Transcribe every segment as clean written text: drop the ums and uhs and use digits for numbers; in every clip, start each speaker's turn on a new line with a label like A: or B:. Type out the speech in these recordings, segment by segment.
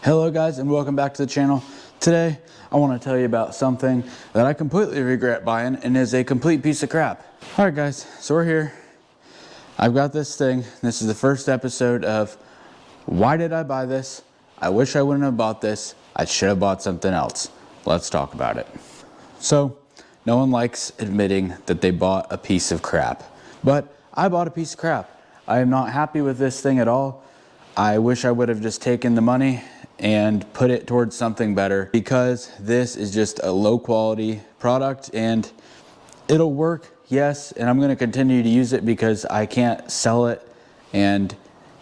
A: Hello guys, and welcome back to the channel. Today I want to tell you about something that I completely regret buying and is a complete piece of crap. Alright guys, so we're here. I've got this thing. This is the first episode of why did I buy this? I wish I wouldn't have bought this. I should have bought something else. Let's talk about it. So, no one likes admitting that they bought a piece of crap. But I bought a piece of crap. I am not happy with this thing at all. I wish I would have just taken the money and put it towards something better, because this is just a low quality product and it'll work, yes, and I'm going to continue to use it because I can't sell it and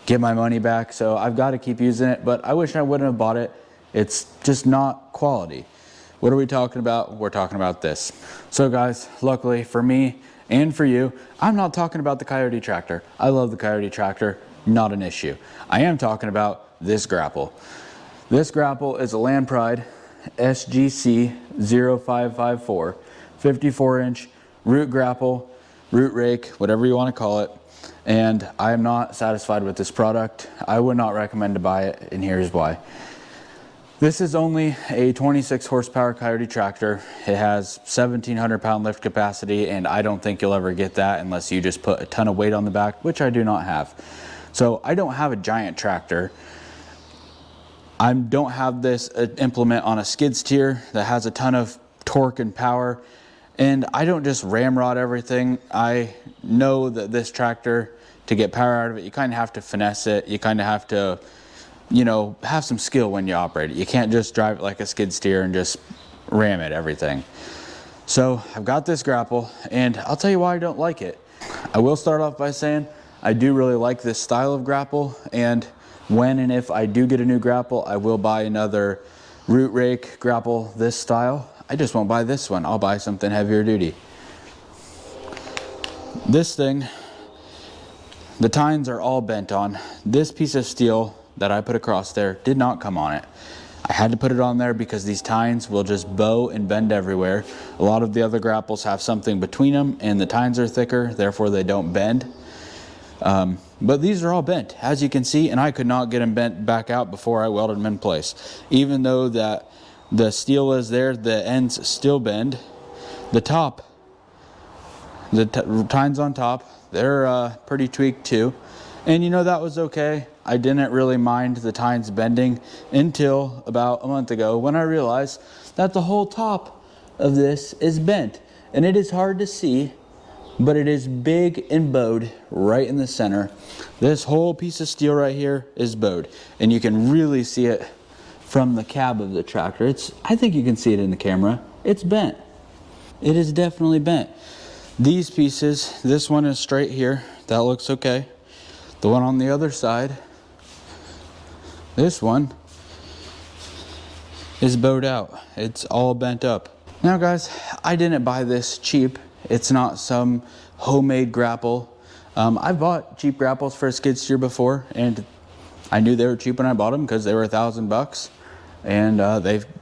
A: get my money back, so I've got to keep using it. But I wish I wouldn't have bought it. It's just not quality. What are we talking about? We're talking about this. So guys, luckily for me and for you, I'm not talking about the Coyote tractor. I love the Coyote tractor, not an issue. I am talking about this Grapple. This Grapple is a Land Pride SGC 0554 54-inch root grapple, root rake, whatever you want to call it. And I am not satisfied with this product. I would not recommend to buy it, and here's why. This is only a 26 horsepower Coyote tractor. It has 1,700 pound lift capacity, and I don't think you'll ever get that unless you just put a ton of weight on the back, which I do not have. So I don't have a giant tractor. I don't have this implement on a skid steer that has a ton of torque and power, and I don't just ramrod everything. I know that this tractor, to get power out of it, you kind of have to finesse it. You kind of have to, you know, have some skill when you operate it. You can't just drive it like a skid steer and just ram it everything. So I've got this Grapple, and I'll tell you why I don't like it. I will start off by saying I do really like this style of Grapple, and when and if I do get a new Grapple, I will buy another root rake Grapple this style. I just won't buy this one. I'll buy something heavier duty. This thing, the tines are all bent on. This piece of steel that I put across there did not come on it. I had to put it on there because these tines will just bow and bend everywhere. A lot of the other Grapples have something between them, and the tines are thicker, therefore they don't bend. But these are all bent, as you can see, and I could not get them bent back out before I welded them in place. Even though that the steel is there, the ends still bend. The top, the tines on top, they're pretty tweaked too. And you know, that was okay. I didn't really mind the tines bending until about a month ago, when I realized that the whole top of this is bent. And it is hard to see, but it is big and bowed right in the center. This whole piece of steel right here is bowed, and you can really see it from the cab of the tractor. I think you can see it in the camera. It's bent. It is definitely bent. These pieces, this one is straight here. That looks okay. The one on the other side, this one is bowed out. It's all bent up. Now guys, I didn't buy this cheap. It's not some homemade Grapple. I've bought cheap Grapples for a skid steer before, and I knew they were cheap when I bought them because they were $1,000, and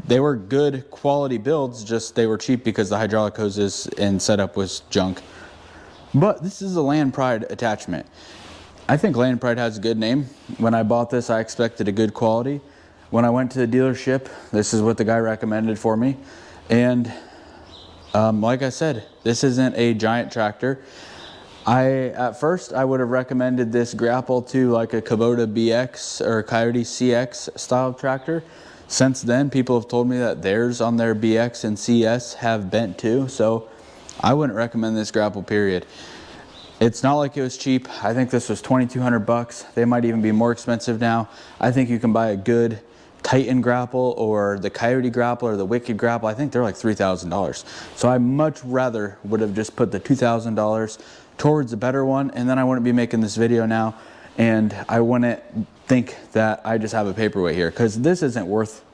A: they were good quality builds. Just they were cheap because the hydraulic hoses and setup was junk. But this is a Land Pride attachment. I think Land Pride has a good name. When I bought this, I expected a good quality. When I went to the dealership, this is what the guy recommended for me, and like I said, this isn't a giant tractor. At first I would have recommended this Grapple to like a Kubota BX or Coyote CX style tractor. Since then, people have told me that theirs on their BX and CS have bent too, so I wouldn't recommend this Grapple, period. It's not like it was cheap. I think this was $2,200. They might even be more expensive now. I think you can buy a good Titan Grapple or the Coyote Grapple or the Wicked Grapple. I think they're like $3,000. So I much rather would have just put the $2,000 towards a better one, and then I wouldn't be making this video now, and I wouldn't think that I just have a paperweight here, because this isn't worth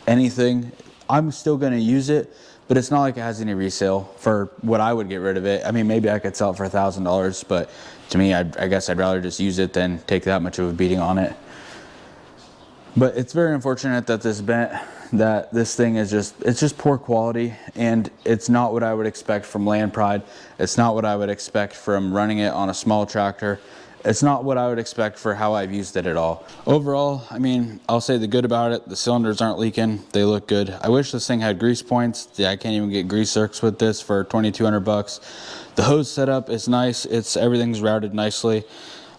A: anything. I'm still going to use it, but it's not like it has any resale for what I would get rid of it. I mean, maybe I could sell it for $1,000, but to me, I guess I'd rather just use it than take that much of a beating on it. But it's very unfortunate that this thing is just poor quality, and it's not what I would expect from Land Pride. It's not what I would expect from running it on a small tractor. it's not what I would expect for how I've used it at all. Overall, I mean, I'll say the good about it, the cylinders aren't leaking, they look good. I wish this thing had grease points. Yeah, I can't even get grease zerks with this for 2,200 bucks. The hose setup is nice, everything's routed nicely.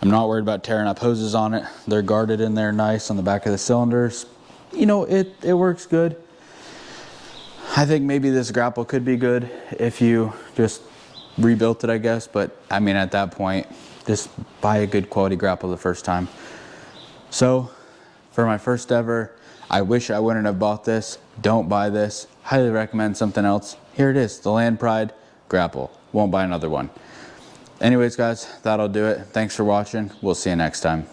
A: I'm not worried about tearing up hoses on it. They're guarded in there nice on the back of the cylinders. You know, it works good. I think maybe this Grapple could be good if you just rebuilt it, I guess. But I mean, at that point, just buy a good quality Grapple the first time. So for my first ever, I wish I wouldn't have bought this. Don't buy this. Highly recommend something else. Here it is, the Land Pride Grapple. Won't buy another one. Anyways, guys, that'll do it. Thanks for watching. We'll see you next time.